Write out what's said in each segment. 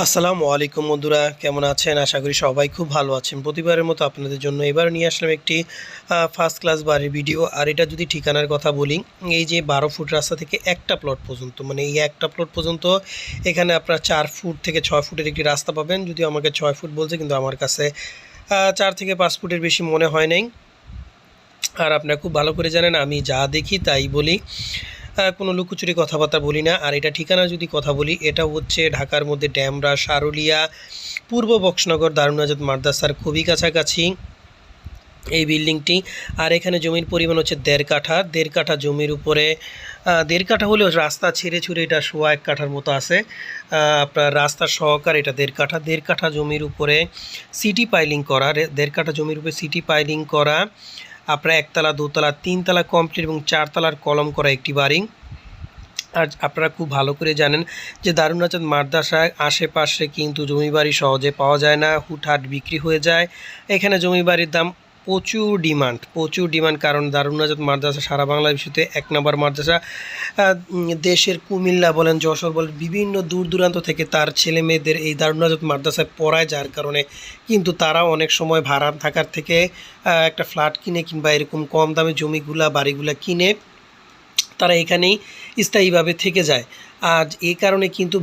আসসালামু আলাইকুম বন্ধুরা, কেমন আছেন? আশা করি সবাই খুব ভালো আছেন। প্রতিবারের মতো আপনাদের জন্য এবার নিয়ে আসলাম একটি ফার্স্ট ক্লাস বাড়ির ভিডিও। আর এটা যদি ঠিকানার কথা বলি, এই যে 12 ফুট রাস্তা থেকে একটা প্লট পর্যন্ত, মানে এই একটা প্লট পর্যন্ত এখানে আপনার 4 ফুট থেকে 6 ফুটের একটি রাস্তা পাবেন। যদিও আমাকে 6 ফুট বলছে, কিন্তু আমার কাছে 4 থেকে 5 ফুটের বেশি মনে হয় নাই। আর আপনারা খুব ভালো করে জানেন আমি যা দেখি তাই বলি, কোনো লুকোচুরি কথাবার্তা বলি না। আর এটা ঠিকানা যদি কথা বলি, এটা হচ্ছে ঢাকার মধ্যে ড্যামরা, সারুলিয়া, পূর্ব বক্সনগর দারুন আজাদ মাদ্রাসার খুবই কাছাকাছি এই বিল্ডিংটি। আর এখানে জমির পরিমাণ হচ্ছে 1.5 কাঠা। 1.5 কাঠা জমির উপরে 1.5 কাঠা হলেও রাস্তা ছেড়ে ছুড়ে এটা 1.25 কাঠার মতো আছে। আপনার রাস্তা সহকারে এটা 1.5 কাঠা। 1.5 কাঠা জমির উপরে সিটি পাইলিং করা, 1.5 কাঠা জমির উপরে সিটি পাইলিং করা, আপনার 1 তলা, 2 তলা, 3 তলা কমপ্লিট এবং 4 তলার কলম করা একটি বাড়ি। আর আপনারা খুব ভালো করে জানেন যে দারুন আজাদ মাদ্রাসার আশেপাশে কিন্তু জমি বাড়ি সহজে পাওয়া যায় না, হুটহাট বিক্রি হয়ে যায়। এখানে জমি বাড়ির দাম প্রচুর ডিমান্ড, কারণ দারুন আজাদ মাদ্রাসা সারা বাংলার বিষয়তে 1 নম্বর মাদ্রাসা। দেশের কুমিল্লা বলেন, যশোর বলেন, বিভিন্ন দূর দূরান্ত থেকে তার ছেলে মেয়েদের এই দারুন আজাদ মাদ্রাসায় পড়ায়, যার কারণে কিন্তু তারাও অনেক সময় ভাড়া থাকার থেকে একটা ফ্ল্যাট কিনে কিংবা এরকম কম দামে জমিগুলা বাড়িগুলা কিনে তারা এখানেই স্থায়ীভাবে থেকে যায়। আর এই কারণে কিন্তু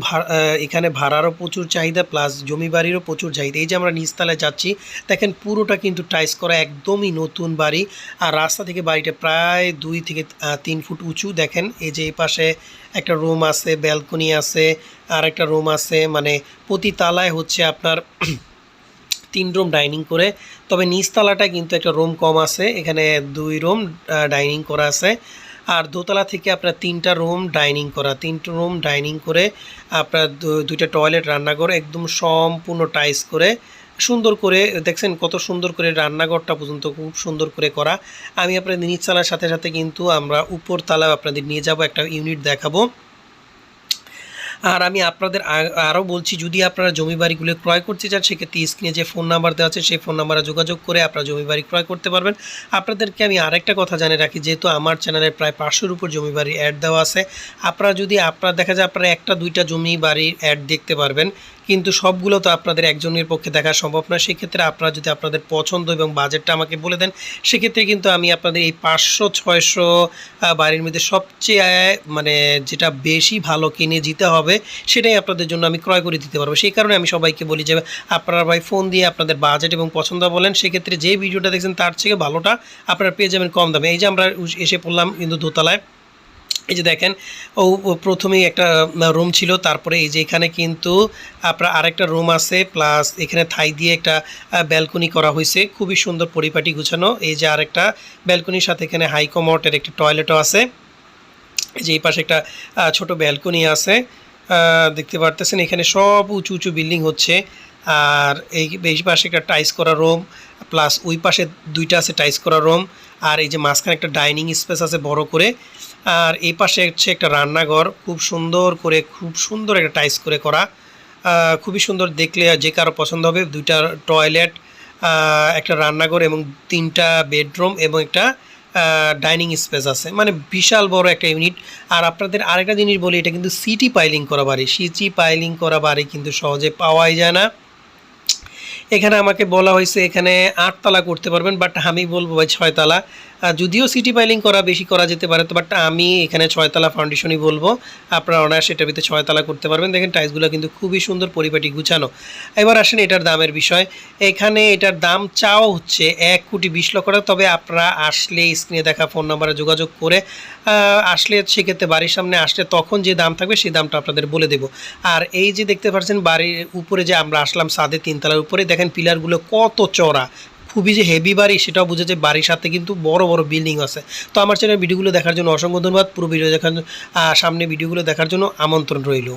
এখানে ভাড়ারও প্রচুর চাহিদা, প্লাস জমি বাড়িরও প্রচুর চাহিদা। এই যে আমরা নিচতলায় যাচ্ছি, দেখেন পুরোটা কিন্তু টাইলস করা, একদমই নতুন বাড়ি। আর রাস্তা থেকে বাড়িটা প্রায় 2 থেকে 3 ফুট উঁচু। দেখেন এই যে এই পাশে একটা রুম আছে, ব্যালকনি আছে, আর একটা রুম আছে, মানে প্রতি তালায় হচ্ছে আপনার 3 রুম ডাইনিং করে। তবে নিচতলাটা কিন্তু একটা রুম কম আছে, এখানে 2 রুম ডাইনিং করা আছে। আর দোতলা থেকে আপনার 3টা রুম ডাইনিং করা, 3টা রুম ডাইনিং করে আপনার 2টা টয়লেট, রান্নাঘর একদম সম্পূর্ণ টাইলস করে সুন্দর করে। দেখছেন কত সুন্দর করে রান্নাঘরটা পর্যন্ত খুব সুন্দর করে করা। আমি আপনাদের নিচতলার সাথে সাথে কিন্তু আমরা উপর তলায় আপনাদের নিয়ে যাব, একটা ইউনিট দেখাবো। আর আমি আপনাদের আরও বলছি, যদি আপনারা জমি বাড়িগুলো ক্রয় করতে চান, সেক্ষেত্রে স্ক্রিনে যে ফোন নাম্বার দেওয়া আছে সেই ফোন নাম্বারে যোগাযোগ করে আপনারা জমি বাড়ি ক্রয় করতে পারবেন। আপনাদেরকে আমি আরেকটা কথা জানিয়ে রাখি, যেহেতু আমার চ্যানেলে প্রায় 500-র উপর জমি বাড়ির অ্যাড দেওয়া আছে, আপনারা যদি দেখা যায় আপনারা 1টা 2টা জমি বাড়ির অ্যাড দেখতে পারবেন, কিন্তু সবগুলো তো আপনাদের একজনের পক্ষে দেখা সম্ভব না। সেক্ষেত্রে আপনারা যদি আপনাদের পছন্দ এবং বাজেটটা আমাকে বলে দেন, সেক্ষেত্রে কিন্তু আমি আপনাদের এই 500-600 বাড়ির মধ্যে সবচেয়ে মানে যেটা বেশি ভালো কিনে দিতে হবে সেটাই আপনাদের জন্য আমি ক্রয় করে দিতে পারবো। সেই কারণে আমি সবাইকে বলি যে আপনারা ভাই ফোন দিয়ে আপনাদের বাজেট এবং পছন্দ বলেন, সেক্ষেত্রে যে ভিডিওটা দেখছেন তার থেকে ভালোটা আপনারা পেয়ে যাবেন কম দামে। এই যে আমরা এসে পড়লাম কিন্তু দোতলায়। এই যে দেখেন প্রথমেই একটা রুম ছিল, তারপরে এই যে এখানে কিন্তু আপনার আরেকটা রুম আছে, প্লাস এখানে থাই দিয়ে একটা ব্যালকনি করা হয়েছে, খুবই সুন্দর পরিপাটি গুছানো। এই যে আরেকটা ব্যালকনির সাথে এখানে হাইকমোডের একটা টয়লেটও আছে। এই যে এই পাশে একটা ছোট ব্যালকনি আছে, দেখতে পারতেছেন। এখানে সব উঁচু উঁচু বিল্ডিং হচ্ছে। আর এই পাশে একটা টাইস করা রুম, প্লাস ওই পাশে 2টা আছে টাইস করা রুম। আর এই যে মাঝখানে একটা ডাইনিং স্পেস আছে বড় করে। আর এই পাশে হচ্ছে একটা রান্নাঘর, খুব সুন্দর একটা টাইস করে করা, খুবই সুন্দর, দেখলে যে কারো পছন্দ হবে। 2টা টয়লেট, একটা রান্নাঘর এবং 3টা বেডরুম এবং একটা ডাইনিং স্পেস আছে, মানে বিশাল বড় একটা ইউনিট। আর আপনাদের আরেকটা জিনিস বলি, এটা কিন্তু সিটি পাইলিং করা বাড়ি। সিটি পাইলিং করা বাড়ি কিন্তু সহজে পাওয়াই যায় না। এখানে আমাকে বলা হয়েছে এখানে 8 তলা করতে পারবেন, বাট আমি বলবো ভাই 6 তলা। যদিও সিটি পাইলিং করা বেশি করা যেতে পারে, তো বাট আমি এখানে 6 তলা ফাউন্ডেশনই বলবো। আপনারা অনায়াসে সেটার ভিতরে 6 তলা করতে পারবেন। দেখেন টাইলসগুলো কিন্তু খুবই সুন্দর পরিপাটি গুছানো। এবার আসেন এটার দামের বিষয়। এখানে এটার দাম চাও হচ্ছে 1,20,00,000 টাকা। তবে আপনারা আসলে স্ক্রিনে দেখা ফোন নাম্বারে যোগাযোগ করে আসলে, সেক্ষেত্রে বাড়ির সামনে আসলে তখন যে দাম থাকবে সেই দামটা আপনাদের বলে দেব। আর এই যে দেখতে পাচ্ছেন বাড়ির উপরে যে আমরা আসলাম ছাদে 3 তলার উপরে, দেখেন পিলারগুলো কত চড়া, খুবই যে হেভি বাড়ি সেটাও বুঝে যে বাড়ির সাথে কিন্তু বড় বড় বিল্ডিং আছে। তো আমার চ্যানেল ভিডিওগুলো দেখার জন্য অসংখ্য ধন্যবাদ। পুরো ভিডিও দেখার সামনে ভিডিওগুলো দেখার জন্য আমন্ত্রণ রইল।